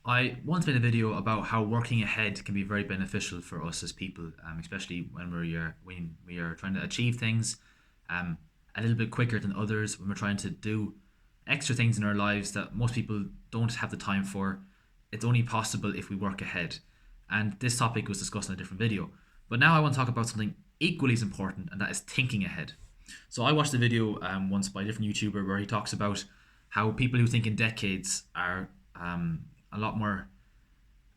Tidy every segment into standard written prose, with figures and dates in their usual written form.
I once made a video about how working ahead can be very beneficial for us as people, especially when we are trying to achieve things um, a little bit quicker than others. When we're trying to do extra things in our lives that most people don't have the time for, it's only possible if we work ahead. And this topic was discussed in a different video. But now I want to talk about something equally as important, and that is thinking ahead. So I watched a video once by a different YouTuber where he talks about how people who think in decades are a lot more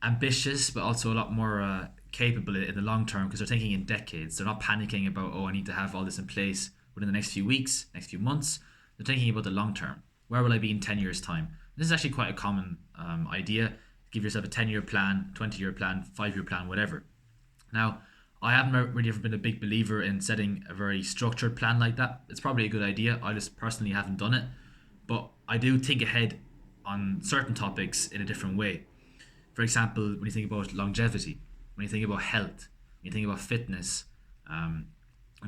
ambitious, but also a lot more capable in the long term because they're thinking in decades. They're not panicking about, oh, I need to have all this in place within the next few weeks, next few months. They're thinking about the long term. Where will I be in 10 years' time? This is actually quite a common idea. Give yourself a 10-year plan, 20-year plan, 5-year plan, whatever. Now, I haven't really ever been a big believer in setting a very structured plan like that. It's probably a good idea. I just personally haven't done it. But I do think ahead on certain topics in a different way. For example, when you think about longevity, when you think about health, when you think about fitness, um,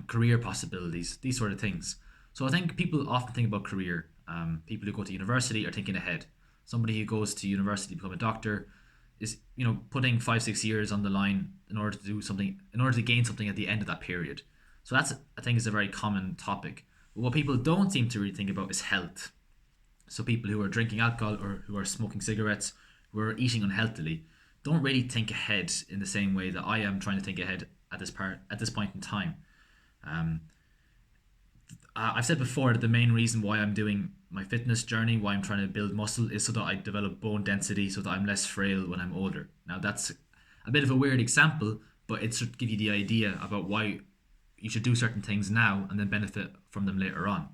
career possibilities, these sort of things. So I think people often think about career. People who go to university are thinking ahead. Somebody who goes to university to become a doctor is, putting 5 6 years on the line in order to do something, in order to gain something at the end of that period. So that's, I think, is a very common topic. But what people don't seem to really think about is health. So people who are drinking alcohol or who are smoking cigarettes, who are eating unhealthily, don't really think ahead in the same way that I am trying to think ahead at this point in time. Um, I've said before that the main reason why I'm doing my fitness journey, why I'm trying to build muscle, is so that I develop bone density, so that I'm less frail when I'm older. Now that's a bit of a weird example, but it should give you the idea about why you should do certain things now and then benefit from them later on.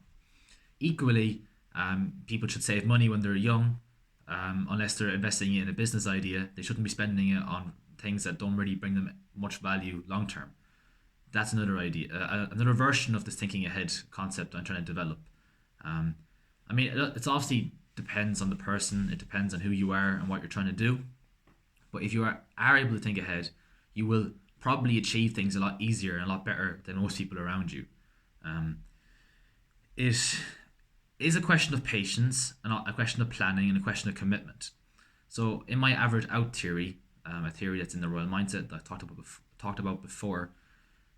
Equally, people should save money when they're young, unless they're investing in a business idea. They shouldn't be spending it on things that don't really bring them much value long term. That's another idea, another version of this thinking ahead concept I'm trying to develop. Um, I mean, it's obviously depends on the person. It depends on who you are and what you're trying to do. But if you are able to think ahead, you will probably achieve things a lot easier and a lot better than most people around you. Um, it is a question of patience, and a question of planning, and a question of commitment. So, in my average out theory, a theory that's in the Royal Mindset that I talked about before,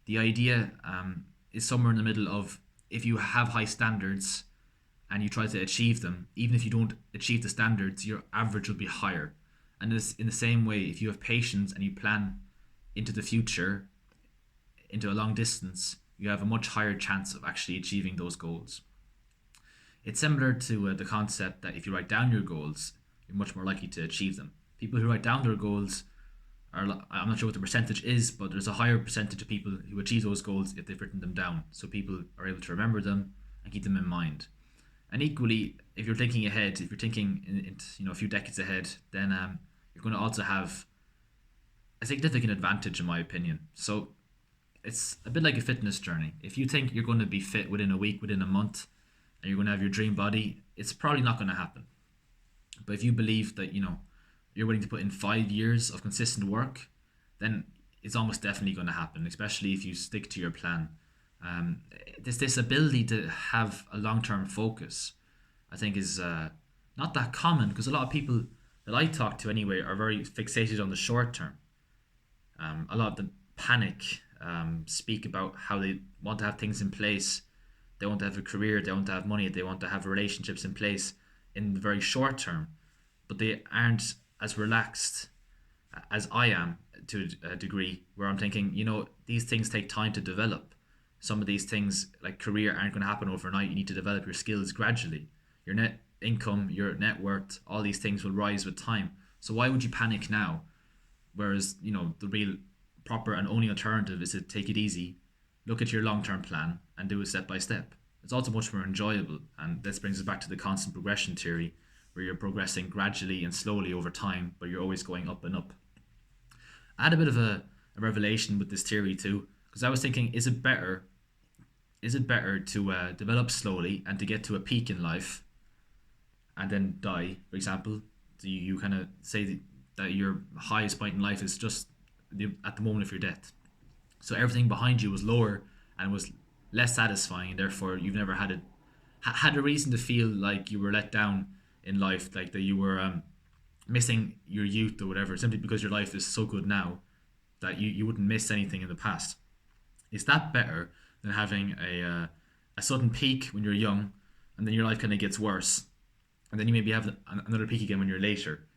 the idea is somewhere in the middle of, if you have high standards and you try to achieve them, even if you don't achieve the standards, your average will be higher. And this, in the same way, if you have patience and you plan into the future, into a long distance, you have a much higher chance of actually achieving those goals. It's similar to the concept that if you write down your goals, you're much more likely to achieve them. People who write down their goals I'm not sure what the percentage is, but there's a higher percentage of people who achieve those goals if they've written them down. So people are able to remember them and keep them in mind. And equally, if you're thinking ahead, if you're thinking in a few decades ahead, then you're going to also have a significant advantage, in my opinion. So it's a bit like a fitness journey. If you think you're going to be fit within a week, within a month, and you're going to have your dream body, it's probably not going to happen. But if you believe that you're willing to put in 5 years of consistent work, then it's almost definitely going to happen. Especially if you stick to your plan. This ability to have a long term focus, I think, is not that common, because a lot of people that I talk to anyway are very fixated on the short term. A lot of them panic, speak about how they want to have things in place. They want to have a career, they want to have money, they want to have relationships in place in the very short term, but they aren't as relaxed as I am, to a degree, where I'm thinking, these things take time to develop. Some of these things, like career, aren't going to happen overnight. You need to develop your skills gradually. Your net income, your net worth, all these things will rise with time. So why would you panic now? Whereas, the real proper and only alternative is to take it easy, look at your long term plan, and do it step by step. It's also much more enjoyable. And this brings us back to the constant progression theory, where you're progressing gradually and slowly over time, but you're always going up and up. I had a bit of a revelation with this theory too, because I was thinking, is it better to develop slowly and to get to a peak in life and then die, for example? Do you kind of say that your highest point in life is just at the moment of your death? So everything behind you was lower and was less satisfying, and therefore you've never had a reason to feel like you were let down in life, like that you were missing your youth or whatever simply because your life is so good now that you wouldn't miss anything in the past. Is that better than having a sudden peak when you're young, and then your life kind of gets worse, and then you maybe have another peak again when you're later,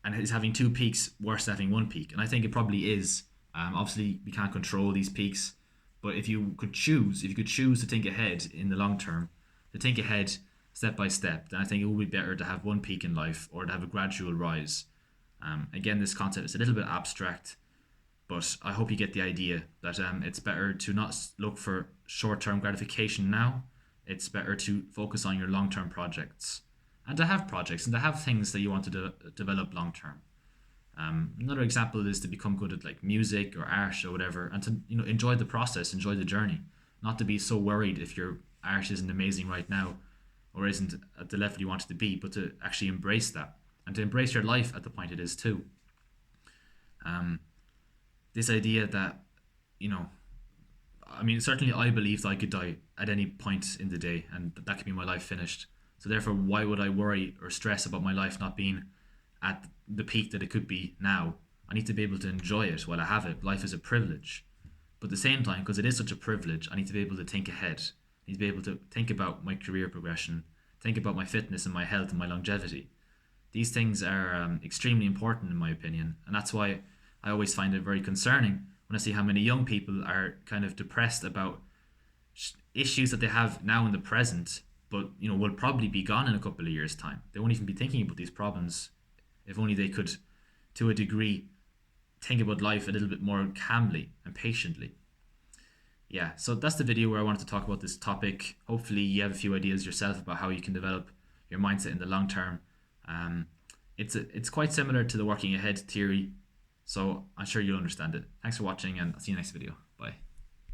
and is having two peaks worse than having one peak? And I think it probably is. Obviously, we can't control these peaks, but if you could choose to think ahead in the long term, to think ahead step by step, then I think it would be better to have one peak in life or to have a gradual rise. Again, this concept is a little bit abstract, but I hope you get the idea that it's better to not look for short term gratification now. It's better to focus on your long term projects and to have projects and to have things that you want to develop long term. Another example is to become good at like music or art or whatever, and to enjoy the process, enjoy the journey, not to be so worried if your art isn't amazing right now or isn't at the level you want it to be, but to actually embrace that and to embrace your life at the point it is too. Um, this idea that you know I mean, certainly I believe that I could die at any point in the day and that could be my life finished. So therefore, why would I worry or stress about my life not being at the peak that it could be now? I need to be able to enjoy it while I have it. Life is a privilege. But at the same time, because it is such a privilege, I need to be able to think ahead. I need to be able to think about my career progression, think about my fitness and my health and my longevity. These things are extremely important in my opinion, and that's why I always find it very concerning when I see how many young people are kind of depressed about issues that they have now in the present, but will probably be gone in a couple of years' time. They won't even be thinking about these problems if only they could, to a degree, think about life a little bit more calmly and patiently. Yeah, so that's the video where I wanted to talk about this topic. Hopefully, you have a few ideas yourself about how you can develop your mindset in the long term. Um, it's quite similar to the working ahead theory, so I'm sure you'll understand it. Thanks for watching, and I'll see you next video. Bye.